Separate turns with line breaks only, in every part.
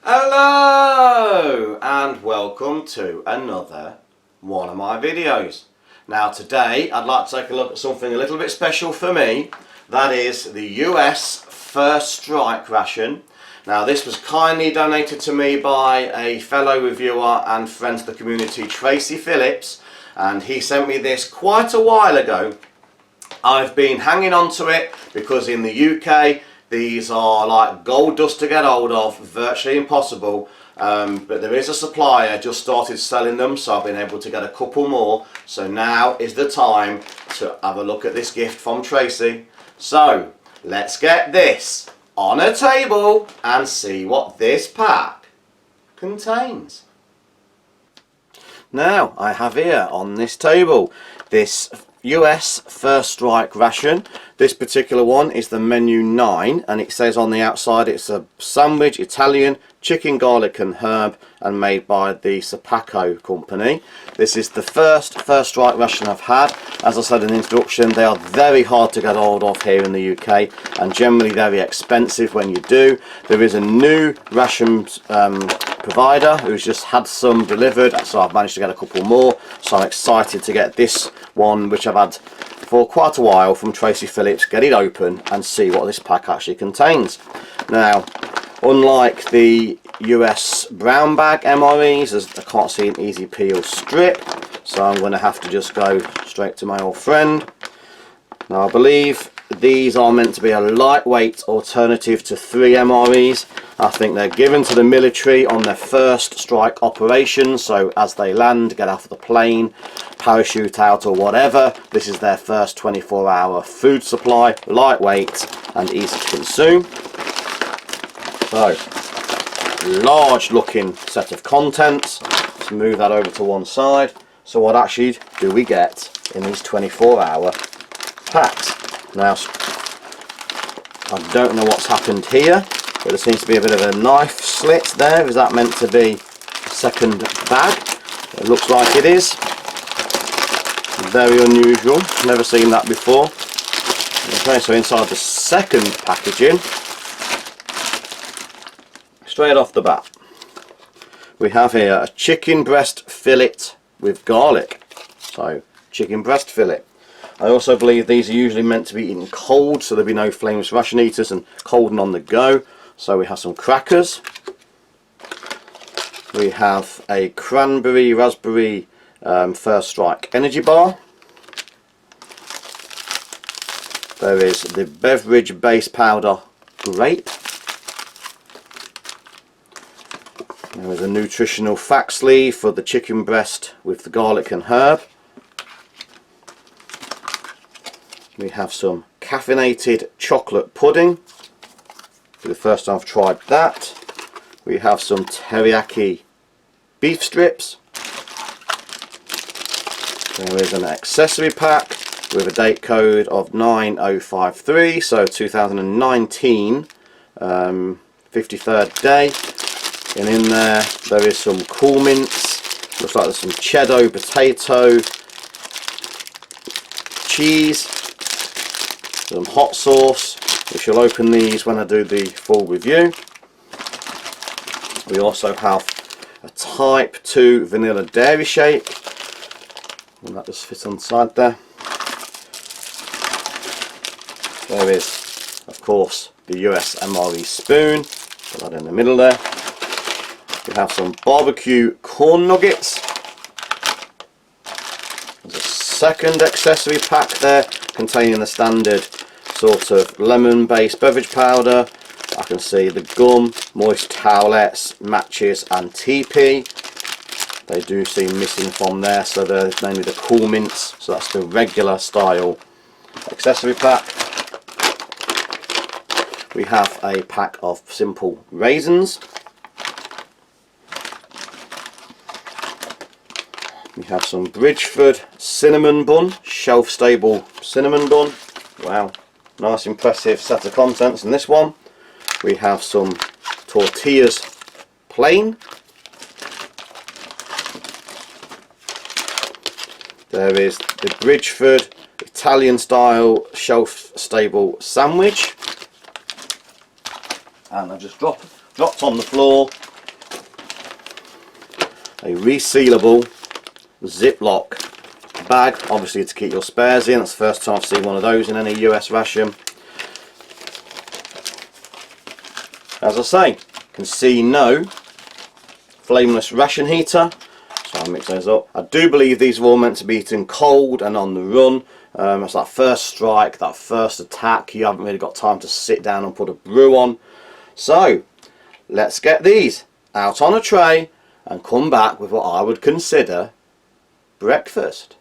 Hello and welcome to another one of my videos. Now today I'd like to take a look at something a little bit special for me. That is the US First Strike ration. Now this was kindly donated to me by a fellow reviewer and friend of the community, Tracy Phillips, and he sent me this quite a while ago. I've been hanging on to it because in the UK these are like gold dust to get hold of, virtually impossible, but there is a supplier just started selling them, so I've been able to get a couple more. So now is the time to have a look at this gift from Tracy. So let's get this on a table and see what this pack contains. Now I have here on this table this US First Strike ration. This particular one is the menu 9 and it says on the outside it's a sandwich, Italian, chicken, garlic and herb, and made by the Sapaco company. This is the first Strike ration I've had. As I said in the introduction, they are very hard to get hold of here in the UK and generally very expensive when you do. There is a new ration provider who's just had some delivered, so I've managed to get a couple more, so I'm excited to get this one, which I've had for quite a while, from Tracy Phillips, get it open and see what this pack actually contains. Now, unlike the US brown bag MREs, as I can't see an easy peel strip, so I'm going to have to just go straight to my old friend. Now I believe these are meant to be a lightweight alternative to 3 MREs. I think they're given to the military on their first strike operations, so as they land, get off the plane, parachute out or whatever, this is their first 24-hour food supply, lightweight and easy to consume. So, large looking set of contents. Let's move that over to one side. So what actually do we get in these 24-hour packs? Now, I don't know what's happened here, but there seems to be a bit of a knife slit there. Is that meant to be a second bag? It looks like it is. Very unusual, never seen that before. Okay, so inside the second packaging, straight off the bat, we have here a chicken breast fillet with garlic. So, chicken breast fillet. I also believe these are usually meant to be eaten cold, so there'll be no flameless ration eaters and cold and on the go. So we have some crackers. We have a cranberry raspberry First Strike energy bar. There is the Beverage base powder grape. There is a nutritional fact sleeve for the chicken breast with the garlic and herb. We have some caffeinated chocolate pudding. For the first time I've tried that. We have some teriyaki beef strips. There is an accessory pack with a date code of 9053, so 2019, 53rd day. And in there is some cool mints. Looks like there's some cheddar, potato, cheese, some hot sauce. We shall open these when I do the full review. We also have a Type 2 vanilla dairy shake, and that just fits on the side there. There is, of course, the US MRE spoon. Put that in the middle there. We have some barbecue corn nuggets. There's a second accessory pack there containing the standard sort of lemon based beverage powder. I can see the gum, moist towelettes, matches and TP. They do seem missing from there, so they're mainly the cool mints, so that's the regular style accessory pack. We have a pack of simple raisins. We have some Bridgeford cinnamon bun, shelf stable cinnamon bun. Wow, nice impressive set of contents in this one. We have some tortillas plain. There is the Bridgeford Italian style shelf stable sandwich. And I've just dropped on the floor a resealable Ziploc bag, obviously to keep your spares in. That's the first time I've seen one of those in any US ration. As I say, can see no flameless ration heater, so I'll mix those up. I do believe these are all meant to be eaten cold and on the run. It's that first strike, that first attack, you haven't really got time to sit down and put a brew on. So let's get these out on a tray and come back with what I would consider breakfast.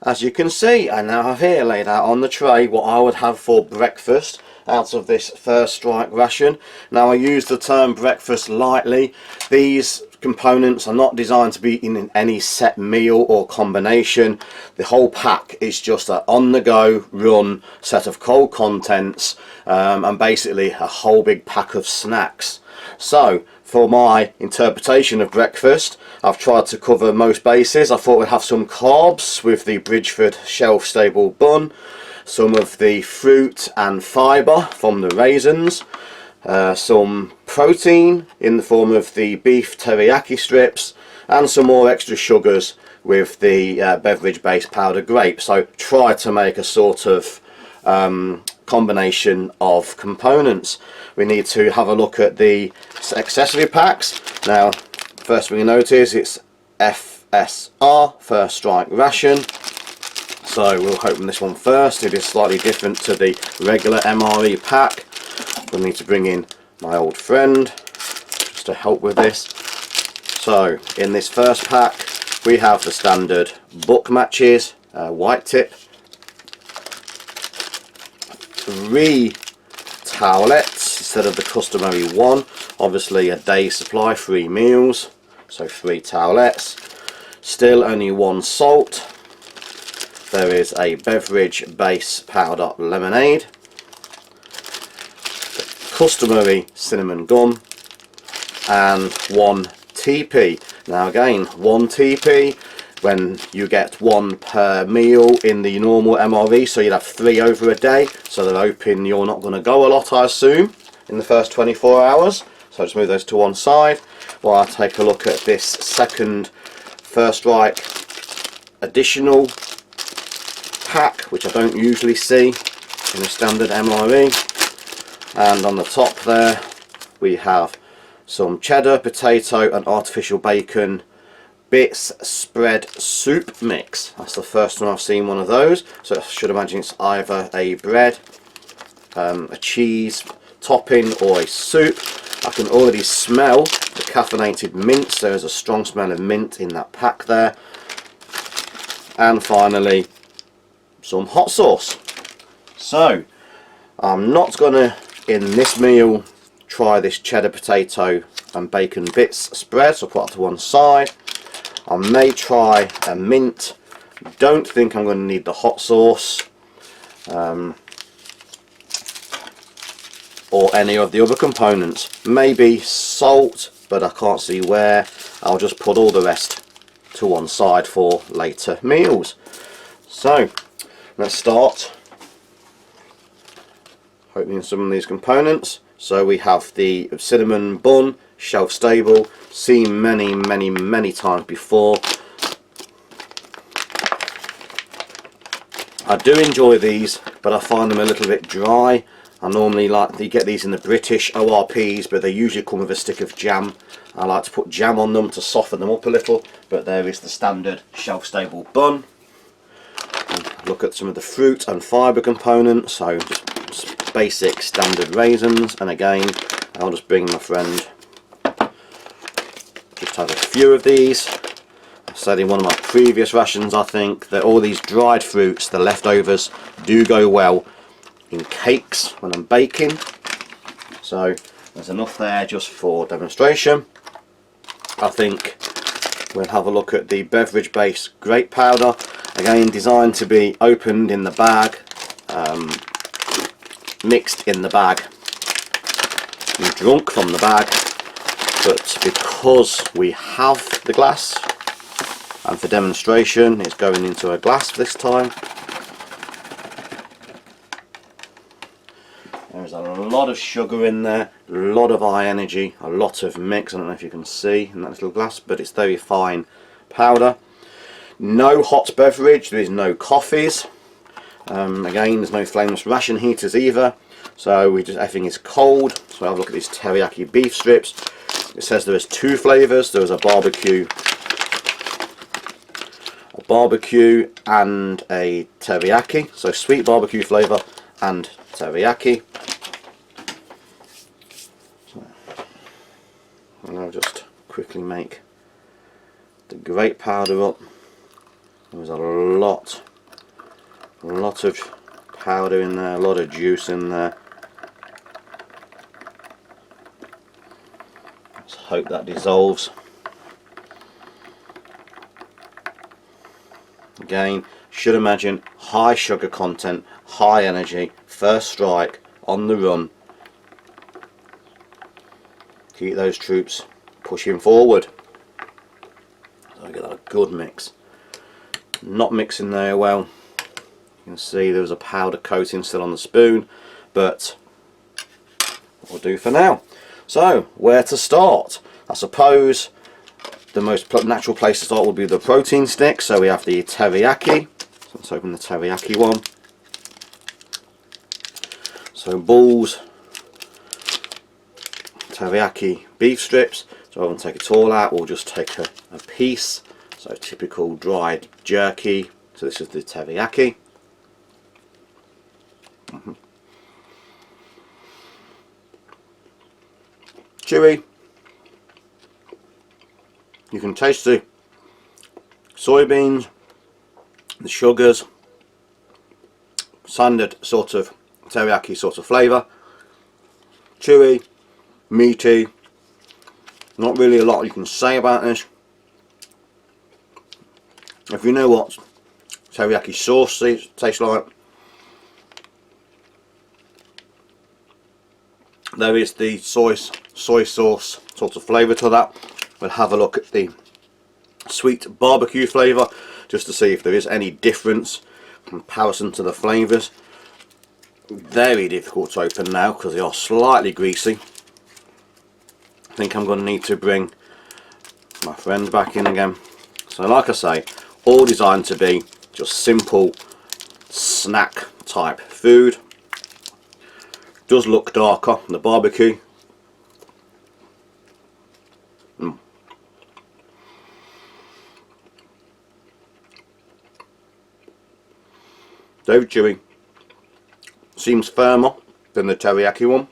As you can see, I now have here laid out on the tray what I would have for breakfast out of this first strike ration. Now I use the term breakfast lightly. These components are not designed to be in any set meal or combination. The whole pack is just an on the go run set of cold contents, and basically a whole big pack of snacks. So for my interpretation of breakfast, I've tried to cover most bases. I thought we'd have some carbs with the Bridgeford shelf stable bun, some of the fruit and fibre from the Raisins, some protein in the form of the beef teriyaki strips, and some more extra sugars with the Beverage based powder grape. So try to make a sort of combination of components. We need to have a look at the accessory packs. Now first thing you notice, it's FSR, First Strike Ration. So we'll open this one first. It is slightly different to the regular MRE pack. We'll need to bring in my old friend just to help with this. So in this first pack we have the standard book matches, white tip, 3 towelettes instead of the customary 1, obviously a day's supply, 3 meals, so 3 towelettes, still only 1 salt. There is a Beverage base powder lemonade, customary cinnamon gum, and 1 TP. Now again, 1 TP when you get 1 per meal in the normal MRE, so you'd have 3 over a day, so they're hoping you're not going to go a lot, I assume, in the first 24 hours. So just move those to one side while I take a look at this second First Strike additional pack, which I don't usually see in a standard MRE. And on the top there we have some cheddar, potato and artificial bacon bits spread soup mix. That's the first time I've seen one of those, so I should imagine it's either a bread, a cheese topping or a soup. I can already smell the caffeinated mints. There is a strong smell of mint in that pack there. And finally some hot sauce. So I'm not going to in this meal try this cheddar, potato and bacon bits spread, so I'll put that to one side. I may try a mint. Don't think I'm going to need the hot sauce or any of the other components. Maybe salt, but I can't see where. I'll just put all the rest to one side for later meals. So let's start opening some of these components. So we have the cinnamon bun, shelf stable, seen many times before. I do enjoy these, but I find them a little bit dry. I normally like to get these in the British ORPs, but they usually come with a stick of jam. I like to put jam on them to soften them up a little, but there is the standard shelf stable bun. And look at some of the fruit and fibre components, so just basic standard raisins, and again I'll just bring my friend, just have a few of these. I said in one of my previous rations, I think that all these dried fruits, the leftovers, do go well in cakes when I'm baking, so there's enough there just for demonstration. I think we'll have a look at the Beverage based grape powder, again designed to be opened in the bag, mixed in the bag and drunk from the bag, but because we have the glass and for demonstration it's going into a glass this time, There's a lot of sugar in there, a lot of high energy, a lot of mix. I don't know if you can see in that little glass, but it's very fine powder. No hot beverage, there is no coffees. Again, there's no flameless ration heaters either. So everything is cold. So have a look at these teriyaki beef strips. It says there is 2 flavours. There is a barbecue and a teriyaki. So sweet barbecue flavour and teriyaki. And I'll just quickly make the grape powder up. There's a lot of powder in there, a lot of juice in there. Let's hope that dissolves. Again, should imagine high sugar content, high energy, first strike, on the run. Keep those troops pushing forward. So I get a good mix. Not mixing there well. You can see there was a powder coating still on the spoon, but will do for now. So where to start? I suppose the most natural place to start would be the protein stick. So we have the teriyaki. So let's open the teriyaki one. So balls, teriyaki beef strips. So I won't take it all out, we'll just take a piece. So typical dried jerky. So this is the teriyaki. Chewy. You can taste the soybeans, the sugars, standard sort of teriyaki sort of flavour. Chewy, meaty. Not really a lot you can say about this. If you know what teriyaki sauce tastes like, there is the soy sauce sort of flavour to that. We'll have a look at the sweet barbecue flavour just to see if there is any difference in comparison to the flavours. Very difficult to open now because they are slightly greasy. I think I'm going to need to bring my friend back in again. So like I say, all designed to be just simple snack type food. Does look darker than the barbecue. Very chewy. Seems firmer than the teriyaki one.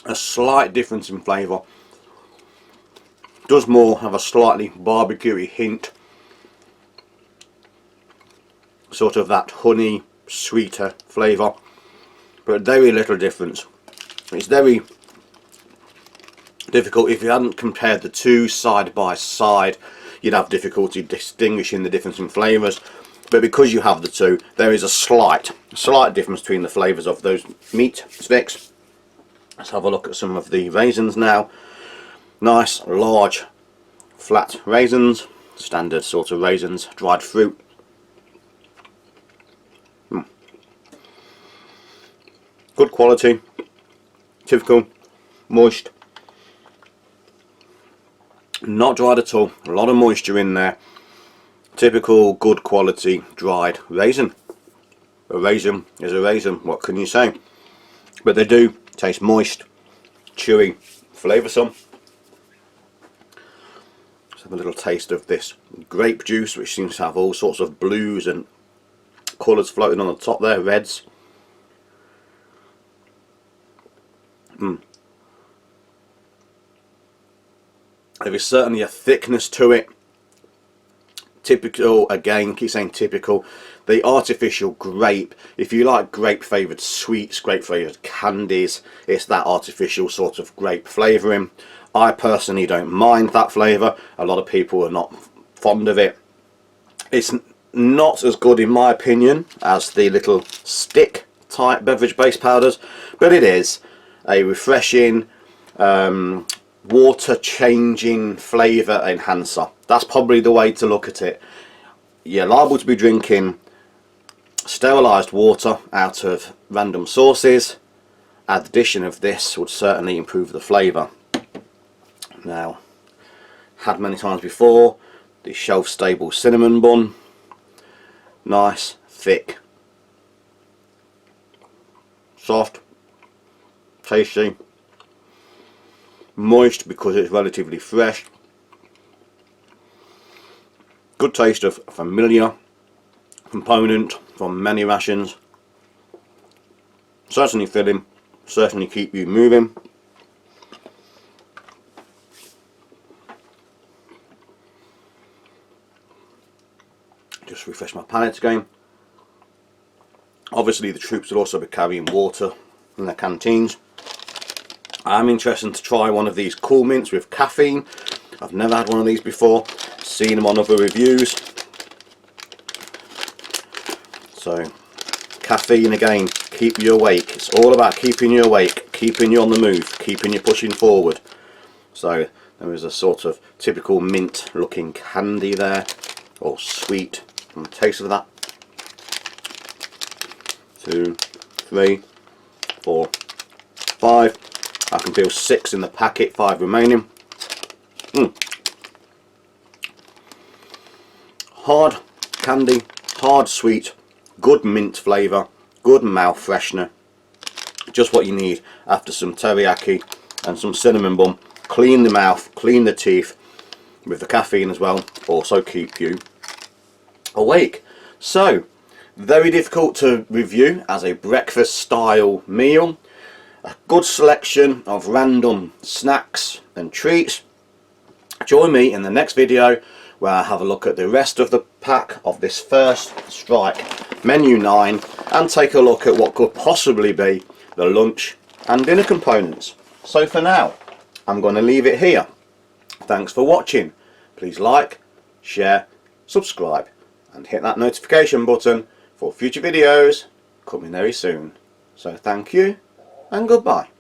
A slight difference in flavour. Does more have a slightly barbecuey hint. Sort of that honey, sweeter flavour. But very little difference. It's very difficult. If you hadn't compared the two side by side, you'd have difficulty distinguishing the difference in flavours. But because you have the two, there is a slight difference between the flavours of those meat sticks. Let's have a look at some of the raisins now. Nice, large, flat raisins. Standard sort of raisins, dried fruit. Good quality, typical, moist. Not dried at all, a lot of moisture in there. Typical good quality dried raisin. A raisin is a raisin, what can you say? But they do taste moist, chewy, flavoursome. Let's have a little taste of this grape juice, which seems to have all sorts of blues and colours floating on the top there, reds. There is certainly a thickness to it. Typical, again, keep saying typical. The artificial grape, if you like grape flavoured sweets, grape flavoured candies, it's that artificial sort of grape flavouring. I personally don't mind that flavour. A lot of people are not fond of it. It's not as good in my opinion as the little stick type beverage based powders, but it is a refreshing, water changing flavour enhancer. That's probably the way to look at it. You're liable to be drinking sterilised water out of random sources. Addition of this would certainly improve the flavour. Now, had many times before, the shelf stable cinnamon bun, nice, thick, soft, tasty, moist because it's relatively fresh, good taste of a familiar component from many rations, certainly filling, certainly keep you moving. Just refresh my palate again. Obviously the troops will also be carrying water in their canteens. I'm interested to try one of these cool mints with caffeine. I've never had one of these before, seen them on other reviews. So caffeine again, keep you awake. It's all about keeping you awake, keeping you on the move, keeping you pushing forward. So there is a sort of typical mint looking candy there, or sweet. And the taste of that. 2, 3, 4, 5. I can feel 6 in the packet, 5 remaining. Hard candy, hard sweet, good mint flavour, good mouth freshener. Just what you need after some teriyaki and some cinnamon bun. Clean the mouth, clean the teeth with the caffeine as well. Also keep you awake. So, very difficult to review as a breakfast style meal. A good selection of random snacks and treats. Join me in the next video where I have a look at the rest of the pack of this first strike menu 9 and take a look at what could possibly be the lunch and dinner components. So for now, I'm going to leave it here. Thanks for watching. Please like, share, subscribe and hit that notification button for future videos coming very soon. So thank you and goodbye.